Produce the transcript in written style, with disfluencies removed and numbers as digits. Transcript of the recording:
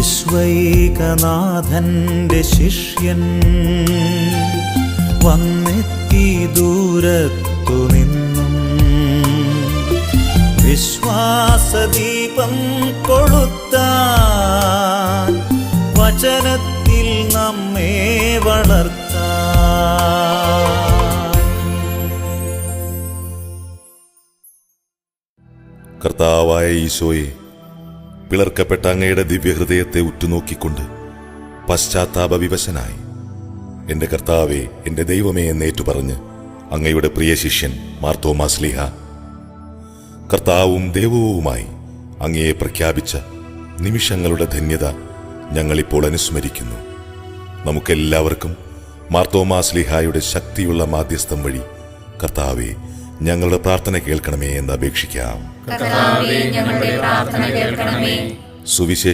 വിശ്വൈകനാഥന്റെ ശിഷ്യൻ വന്നെത്തി ദൂരത്തു നിന്നും വിശ്വാസദീപം കൊളുത്താൻ വചനത്തിൽ നമ്മെ വളർത്താൻ. കർത്താവായ ഈശോയെ, പിളർക്കപ്പെട്ട അങ്ങയുടെ ദിവ്യഹൃദയത്തെ ഉറ്റുനോക്കിക്കൊണ്ട് പശ്ചാത്താപവിവശനായി എൻ്റെ കർത്താവേ, എൻ്റെ ദൈവമേ എന്നേറ്റുപറഞ്ഞ് അങ്ങയുടെ പ്രിയ ശിഷ്യൻ മാർത്തോമാ ശ്ലീഹ കർത്താവും ദൈവവുമായി അങ്ങയെ പ്രഖ്യാപിച്ച നിമിഷങ്ങളുടെ ധന്യത ഞങ്ങളിപ്പോൾ അനുസ്മരിക്കുന്നു. നമുക്കെല്ലാവർക്കും മാർത്തോമാ ശ്ലീഹായുടെ ശക്തിയുള്ള മാധ്യസ്ഥം വഴി കർത്താവേ, ഞങ്ങളുടെ പ്രാർത്ഥന കേൾക്കണമേ എന്ന് അപേക്ഷിക്കാം. കർത്താവേ, ഞങ്ങളുടെ പ്രാർത്ഥന കേൾക്കണമേ. സുവിശേഷ